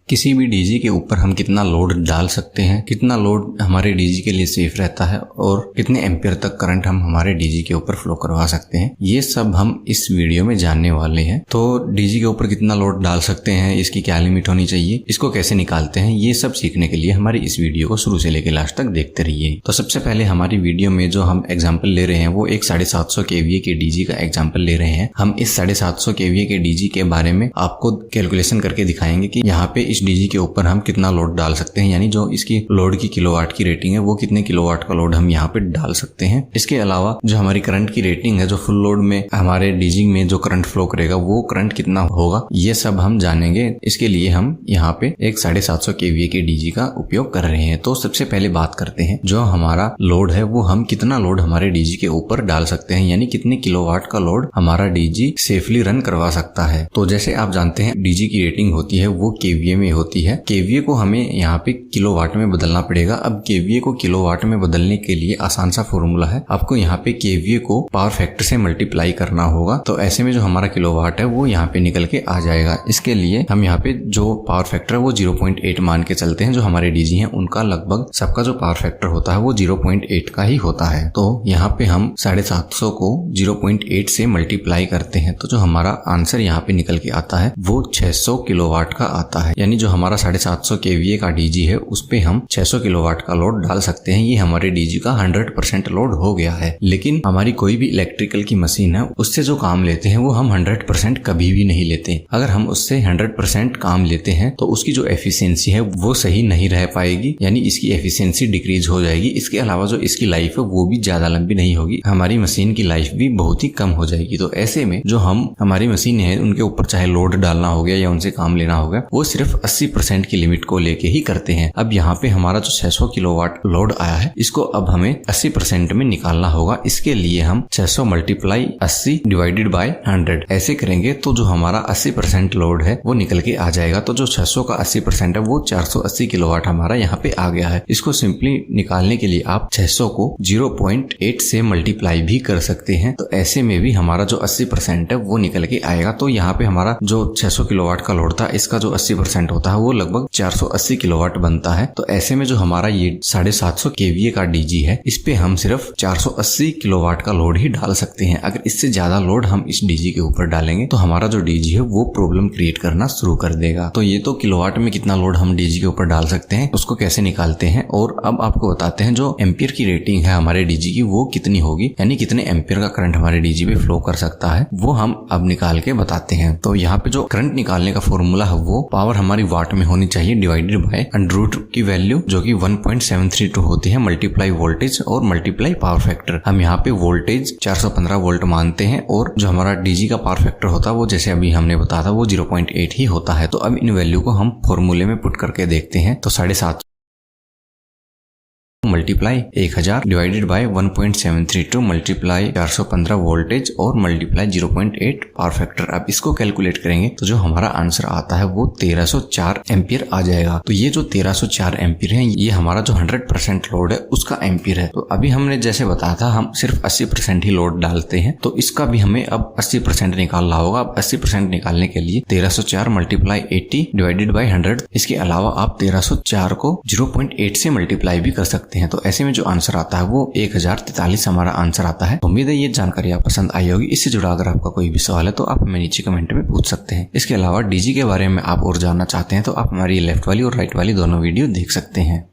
किसी भी डीजी के ऊपर हम कितना लोड डाल सकते हैं, कितना लोड हमारे डीजी के लिए सेफ रहता है और कितने एम्पियर तक करंट हम हमारे डीजी के ऊपर फ्लो करवा सकते हैं, ये सब हम इस वीडियो में जानने वाले हैं। तो डीजी के ऊपर कितना लोड डाल सकते हैं, इसकी क्या लिमिट होनी चाहिए, इसको कैसे निकालते हैं, ये सब सीखने के लिए हमारी इस वीडियो को शुरू से लेकर लास्ट तक देखते रहिए। तो सबसे पहले हमारी वीडियो में जो हम एग्जाम्पल ले रहे हैं वो एक 750 kVA के डीजी का एग्जाम्पल ले रहे हैं। हम इस 750 kVA के डीजी के बारे में आपको कैलकुलेशन करके दिखाएंगे कि यहाँ पे इस डीजी के ऊपर हम कितना लोड डाल सकते हैं, यानी जो इसकी लोड की किलोवाट की रेटिंग है वो कितने किलोवाट का लोड हम यहाँ पे डाल सकते हैं। इसके अलावा जो हमारी करंट की रेटिंग है, जो फुल लोड में हमारे डीजी में जो करंट फ्लो करेगा वो करंट कितना होगा, ये सब हम जानेंगे। इसके लिए हम यहाँ पे एक 750 kVA के डीजी का उपयोग कर रहे हैं। तो सबसे पहले बात करते हैं जो हमारा लोड है वो हम कितना लोड हमारे डीजी के ऊपर डाल सकते हैं, यानी कितने किलोवाट का लोड हमारा डीजी सेफली रन करवा सकता है। तो जैसे आप जानते हैं डीजी की रेटिंग होती है वो केवीए में होती है। केवीए को हमें यहाँ पे किलोवाट में बदलना पड़ेगा। अब केवीए को किलोवाट में बदलने के लिए आसान सा फॉर्मूला है, आपको यहाँ पे केवीए को पावर फैक्टर से मल्टीप्लाई करना होगा। तो ऐसे में जो हमारा किलोवाट है वो यहाँ पे निकल के आ जाएगा। इसके लिए हम यहाँ पे जो पावर फैक्टर है वो 0.8 मान के चलते हैं। जो हमारे डीजी है उनका लगभग सबका जो पावर फैक्टर होता है वो 0.8 का ही होता है। तो यहाँ पे हम 750 को 0.8 से मल्टीप्लाई करते हैं तो जो हमारा आंसर यहाँ पे निकल के आता है वो 600 किलोवाट का आता है। यानी जो हमारा 750 kVA का डीजी है उस पे हम 600 किलोवाट का लोड डाल सकते हैं। ये हमारे डीजी का 100% लोड हो गया है। लेकिन हमारी कोई भी इलेक्ट्रिकल की मशीन है उससे जो काम लेते हैं वो हम 100% कभी भी नहीं लेते। अगर हम उससे 100% काम लेते हैं तो उसकी जो एफिशिएंसी है वो सही नहीं रह पाएगी, यानी इसकी एफिशिएंसी डिक्रीज हो जाएगी। इसके अलावा जो इसकी लाइफ है वो भी ज्यादा लंबी नहीं होगी, हमारी मशीन की लाइफ भी बहुत ही कम हो जाएगी। तो ऐसे में जो हमारी मशीन है उनके ऊपर चाहे लोड डालना हो गया या उनसे काम लेना होगा वो सिर्फ 80% की लिमिट को लेके ही करते हैं। अब यहाँ पे हमारा जो 600 किलोवाट लोड आया है इसको अब हमें 80% में निकालना होगा। इसके लिए हम 600 मल्टीप्लाई 80 डिवाइडेड बाय 100 ऐसे करेंगे तो जो हमारा 80% लोड है वो निकल के आ जाएगा। तो जो 600 का 80% है वो 480 किलोवाट हमारा यहाँ पे आ गया है। इसको सिंपली निकालने के लिए आप 600 को 0.8 से मल्टीप्लाई भी कर सकते हैं। तो ऐसे में भी हमारा जो 80% है वो निकल के आएगा। तो यहाँ पे हमारा जो 600 किलोवाट का लोड था इसका जो 80% होता है वो लगभग 480 किलोवाट बनता है। तो ऐसे में जो हमारा ये 750 kVA का डीजी है इस पे हम सिर्फ 480 किलोवाट का लोड ही डाल सकते हैं। अगर इससे ज्यादा लोड हम इस डीजी के ऊपर डालेंगे तो हमारा जो डीजी है वो प्रॉब्लम क्रिएट करना शुरू कर देगा। तो ये तो किलोवाट में कितना लोड हम डीजी के ऊपर डाल सकते हैं उसको कैसे निकालते हैं, और अब आपको बताते हैं जो एम्पियर की रेटिंग है हमारे डीजी की वो कितनी होगी, यानी कितने एम्पियर का करंट हमारे डीजी पे फ्लो कर सकता है वो हम अब निकाल के बताते हैं। तो यहाँ पे जो करंट निकालने का फॉर्मूला है वो पावर हमारी वाट में होनी चाहिए डिवाइडेड बाय √, की वैल्यू जो कि 1.732 होती है, मल्टीप्लाई वोल्टेज और मल्टीप्लाई पावर फैक्टर। हम यहाँ पे वोल्टेज 415 वोल्ट मानते हैं और जो हमारा डीजी का पावर फैक्टर होता है वो जैसे अभी हमने बताया था वो 0.8 ही होता है। तो अब इन वैल्यू को हम फॉर्मूले में पुट करके देखते हैं। तो 750 multiply 1000 divided by 1.732 multiply 415 voltage और मल्टीप्लाई 0.8 पावर फैक्टर। अब इसको कैलकुलेट करेंगे तो जो हमारा आंसर आता है वो 1304 एम्पियर आ जाएगा। तो ये जो 1304 एम्पियर है ये हमारा जो 100% लोड है उसका एम्पियर है। तो अभी हमने जैसे बताया था हम सिर्फ 80% ही लोड डालते हैं, तो इसका भी हमें अब 80% निकालना होगा। अब 80% निकालने के लिए 1304 मल्टीप्लाई 80 डिवाइडेड बाय 100। इसके अलावा आप 1304 को 0.8 से मल्टीप्लाई भी कर सकते हैं। तो ऐसे में जो आंसर आता है वो 1043 हमारा आंसर आता है। उम्मीद है ये जानकारी आप पसंद आई होगी। इससे जुड़ा अगर आपका कोई भी सवाल है तो आप हमें नीचे कमेंट में पूछ सकते हैं। इसके अलावा डीजी के बारे में आप और जानना चाहते हैं तो आप हमारी लेफ्ट वाली और राइट वाली दोनों वीडियो देख सकते हैं।